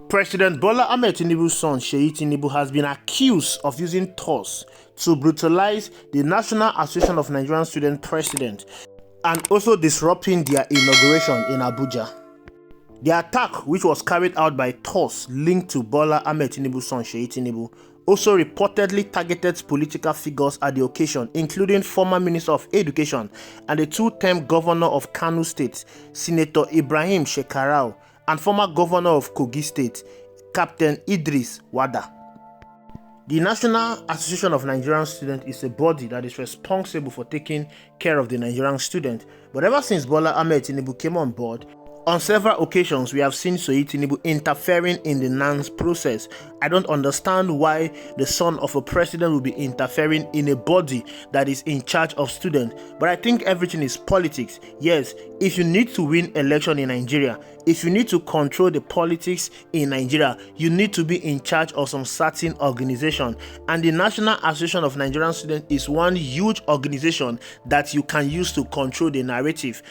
President Bola Ahmed Tinubu's son, Seyi Tinubu, has been accused of using Thūgs to brutalize the National Association of Nigerian Student president and also disrupting their inauguration in Abuja. The attack, which was carried out by Thūgs linked to Bola Ahmed Tinubu's son, Seyi Tinubu, also reportedly targeted political figures at the occasion, including former Minister of Education and the two-term governor of Kano State, Senator Ibrahim Shekarau, and former governor of Kogi State, Captain Idris Wada. The National Association of Nigerian Students is a body that is responsible for taking care of the Nigerian student. But ever since Bola Ahmed Tinubu came on board, on several occasions we have seen Seyi Tinubu interfering in the NANS process. I don't understand why the son of a president will be interfering in a body that is in charge of students. But I think everything is politics. Yes, if you need to win election in Nigeria, if you need to control the politics in Nigeria, you need to be in charge of some certain organization. And the National Association of Nigerian Students is one huge organization that you can use to control the narrative.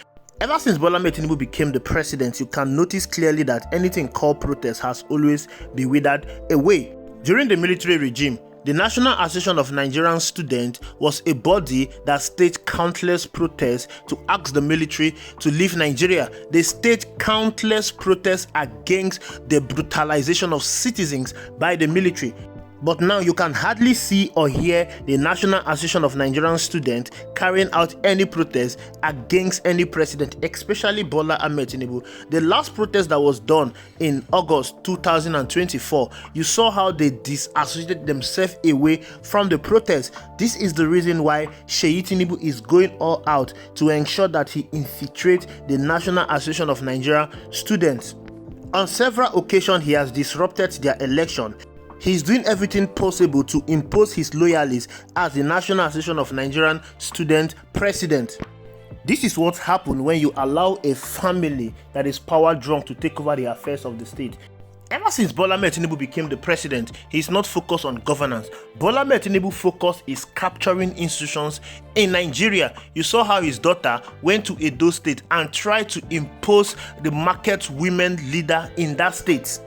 Ever since Bola Ahmed Tinubu became the president, you can notice clearly that anything called protest has always been withered away. During the military regime, the National Association of Nigerian Students was a body that staged countless protests to ask the military to leave Nigeria. They staged countless protests against the brutalization of citizens by the military. But now you can hardly see or hear the National Association of Nigerian Students carrying out any protest against any president, especially Bola Ahmed Tinubu. The last protest that was done in August 2024, you saw how they disassociated themselves away from the protest. This is the reason why Seyi Tinubu is going all out to ensure that he infiltrates the National Association of Nigerian Students. On several occasions, he has disrupted their election. He's doing everything possible to impose his loyalties as the National Association of Nigerian Student president. This is what happens when you allow a family that is power drunk to take over the affairs of the state. Ever since Bola Ahmed Tinubu became the president, he's not focused on governance. Bola Ahmed Tinubu's focus is capturing institutions in Nigeria. You saw how his daughter went to Edo State and tried to impose the market women leader in that state.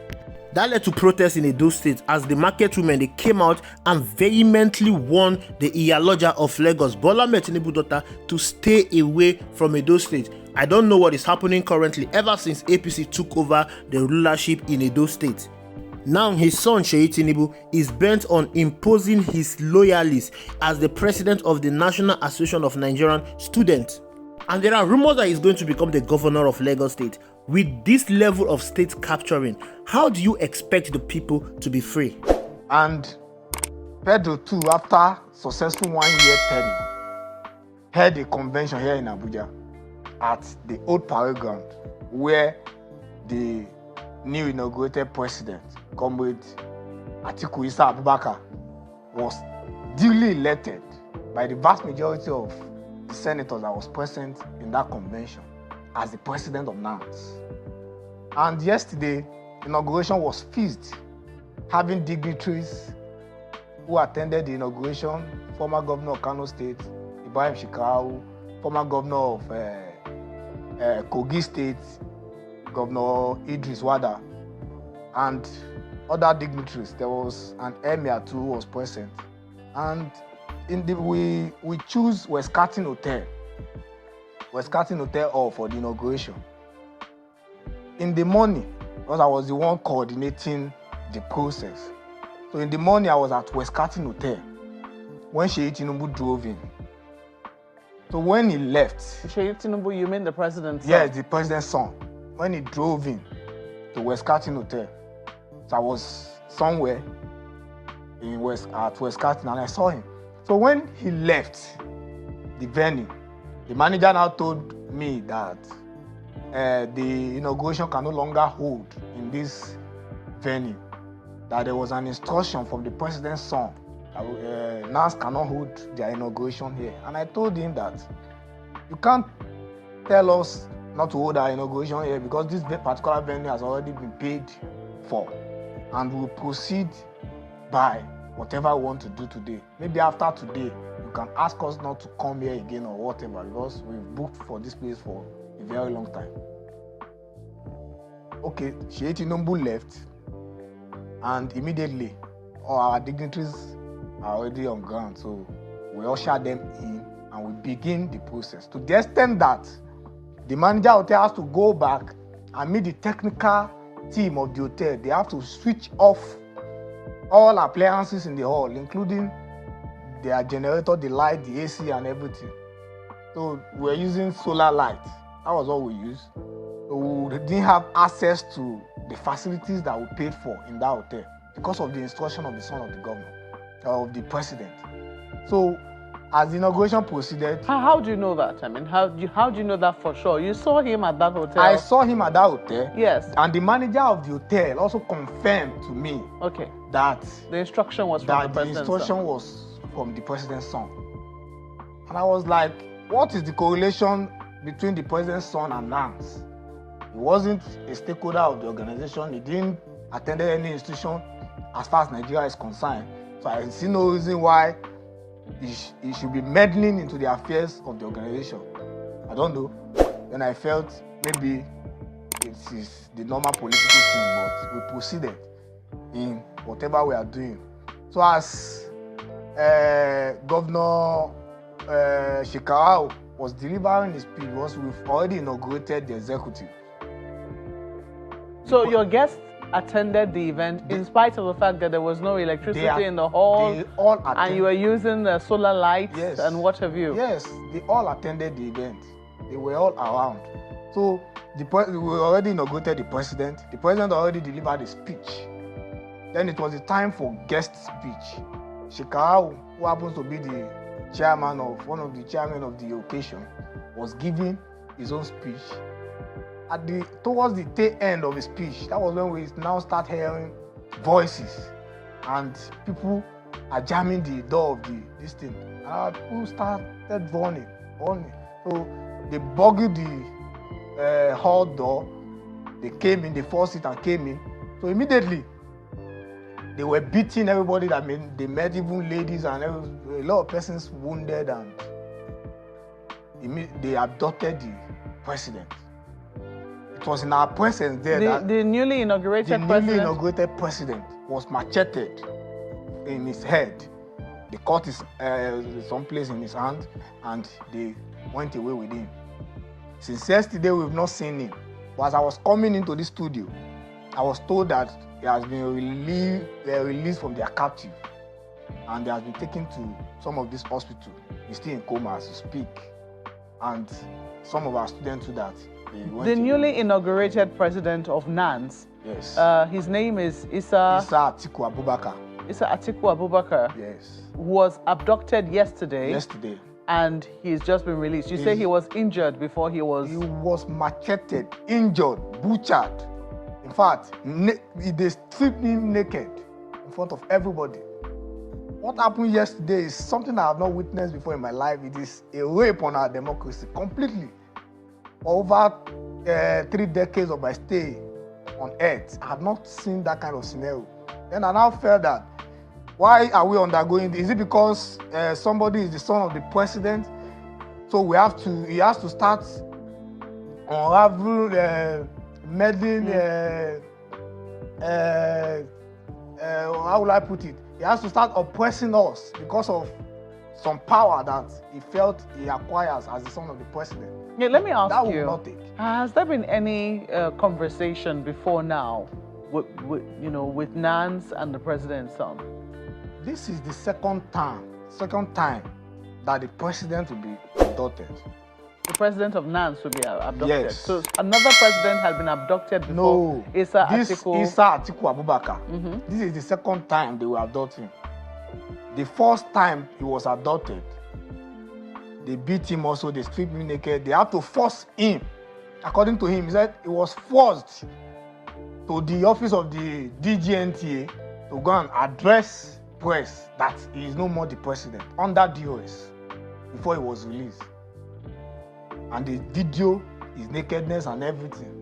That led to protests in Edo State as the market women, they came out and vehemently warned the Iyaloja of Lagos, Bola Ahmed Tinubu's daughter, to stay away from Edo State. I don't know what is happening currently ever since APC took over the rulership in Edo State. Now his son Seyi Tinubu is bent on imposing his loyalties as the president of the National Association of Nigerian Students. And there are rumors that he's going to become the governor of Lagos State. With this level of state capturing, how do you expect the people to be free? And Pedro too, after successful 1 year tenure, held a convention here in Abuja at the old parade ground where the new inaugurated president, Comrade Atiku Issa Abubakar, was duly elected by the vast majority of the senators that was present in that convention as the president of NANS. And yesterday, inauguration was fixed, having dignitaries who attended the inauguration: former governor of Kano State, Ibrahim Shekarau, former governor of Kogi State, Governor Idris Wada, and other dignitaries. There was an emir too who was present. And we choose West Carton Hotel Hall for the inauguration. In the morning, because I was the one coordinating the process. So in the morning, I was at West Carton Hotel when Seyi Tinubu drove in. So when he left... Seyi Tinubu, you mean the president's son? Yes, the president's son. When he drove in to West Carton Hotel, so I was somewhere at West Carton and I saw him. So when he left the venue, the manager now told me that the inauguration can no longer hold in this venue, that there was an instruction from the president's son that NANS cannot hold their inauguration here. And I told him that you can't tell us not to hold our inauguration here because this particular venue has already been paid for, and we'll proceed by whatever we want to do today. Maybe after today, you can ask us not to come here again or whatever, because we've booked for this place for a very long time. Okay, Seyi Tinubu left. And immediately, all our dignitaries are already on ground. So we usher them in and we begin the process. To the extent that the manager of the hotel has to go back and meet the technical team of the hotel. They have to switch off all appliances in the hall, including their generator, the light, the AC, and everything. So we're using solar light. That was all we used. So we didn't have access to the facilities that we paid for in that hotel because of the instruction of the son of the governor, of the president. So as the inauguration proceeded... How do you know that? I mean, how do you know that for sure? You saw him at that hotel? I saw him at that hotel. Yes. And the manager of the hotel also confirmed to me that the instruction was from the president's son. The instruction was from the president's son. And I was like, what is the correlation between the president's son and NANS? He wasn't a stakeholder of the organization. He didn't attend any institution as far as Nigeria is concerned. So I see no reason why he should be meddling into the affairs of the organization. I don't know. Then I felt maybe it is the normal political thing, but we proceeded in whatever we are doing. So as Governor Shekarau was delivering his speech, we've already inaugurated the executive. So your guests attended the event in spite of the fact that there was no electricity in the hall, they all attended, and you were using the solar lights and what have you? Yes, they all attended the event. They were all around. So we already inaugurated the president. The president already delivered a speech. Then it was the time for guest speech. Shekarau, who happens to be the chairman of one of the chairmen of the occasion, was giving his own speech. Towards the tail end of his speech, that was when we now start hearing voices and people are jamming the door of this thing. And people started running. So they bugged the hall door. They came in, they forced it and came in. So immediately they were beating everybody they met, even ladies, and a lot of persons wounded, and they abducted the president. It was in our presence there that the newly inaugurated president was macheted in his head. They caught someplace in his hand and they went away with him. Since yesterday, we've not seen him. But as I was coming into the studio, I was told that he has been released from their captive and he has been taken to some of this hospital. He's still in coma as we speak. And some of our students do that. The newly inaugurated president of NANS. Yes. His name is Issa Atiku Abubakar. Issa Atiku Abubakar. Yes. Was abducted yesterday. Yesterday. And he's just been released. You say he was injured before he was... He was macheted, injured, butchered. In fact, they stripped him naked in front of everybody. What happened yesterday is something I have not witnessed before in my life. It is a rape on our democracy, completely. Over 3 decades of my stay on earth, I have not seen that kind of scenario. Then I now felt that, why are we undergoing this? Is it because somebody is the son of the president? So he has to start unraveling, meddling, how will I put it? He has to start oppressing us because of some power that he felt he acquires as the son of the president. Yeah, let me ask that you, will not take. Has there been any conversation before now with NANS and the president's son? This is the second time that the president will be abducted. The president of NANS will be abducted? Yes. So another president had been abducted before? No. Issa Atiku Abubakar. Mm-hmm. This is the second time they will abduct him. The first time he was abducted, they beat him also, they stripped him naked. They had to force him. According to him, he said he was forced to the office of the DGNTA to go and address press that he is no more the president under DOS before he was released. And the video, his nakedness and everything.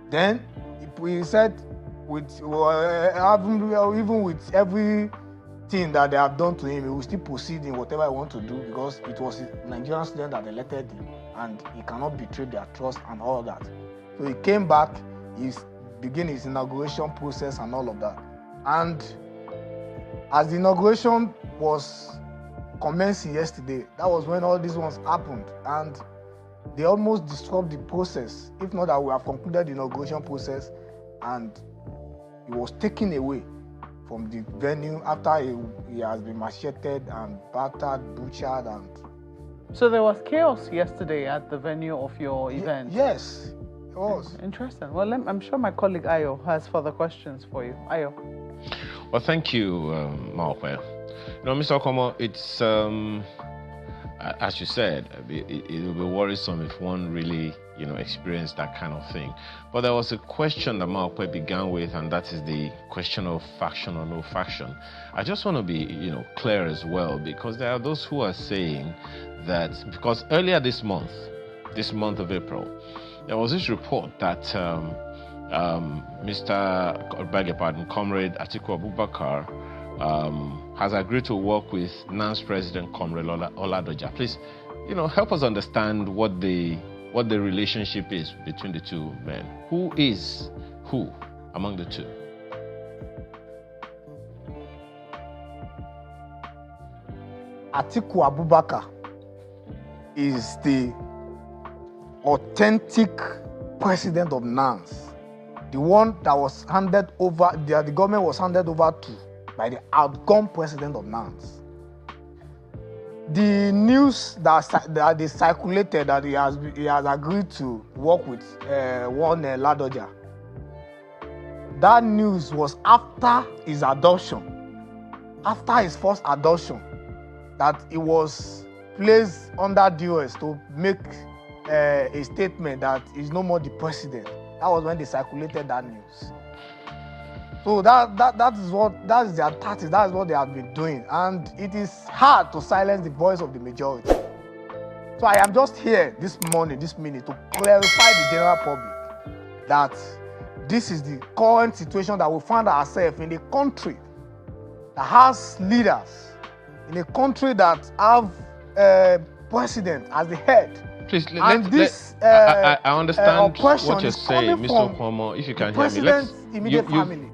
Then he said, even with everything that they have done to him, he will still proceed in whatever he wants to do because it was a Nigerian student that elected him and he cannot betray their trust and all that. So he came back, he's begin his inauguration process and all of that. And as the inauguration was commencing yesterday, that was when all these ones happened, and they almost disrupt the process. If not that we have concluded the inauguration process, and he was taken away from the venue after he has been macheted and battered, butchered, and... So there was chaos yesterday at the venue of your event? Yes, it was. Interesting. Well, I'm sure my colleague Ayo has further questions for you. Ayo. Well, thank you, Maokwe. Mr. Okomo, it's, as you said, it will be worrisome if one really, experienced that kind of thing. But there was a question that Maokwe began with, and that is the question of faction or no faction. I just want to be, clear as well, because there are those who are saying that, because earlier this month of April, there was this report that Comrade Atiku Abubakar has agreed to work with NANS President Comrade Oladoja. Please, help us understand what the relationship is between the two men. Who is who among the two? Atiku Abubakar is the authentic president of NANS, the one that was handed over, the government was handed over to by the outgone president of NANS. The news that they circulated that he has agreed to work with one Ladoja, that news was after his adoption, after his first adoption, that he was placed under duress to make a statement that he's no more the president. That was when they circulated that news. So that is their tactics. That is what they have been doing, and it is hard to silence the voice of the majority. So I am just here this minute, to clarify the general public that this is the current situation that we find ourselves in a country that has leaders, in a country that have a president as the head. Please, I understand what you're saying, Mr. Okomo. If you can hear me, immediate family.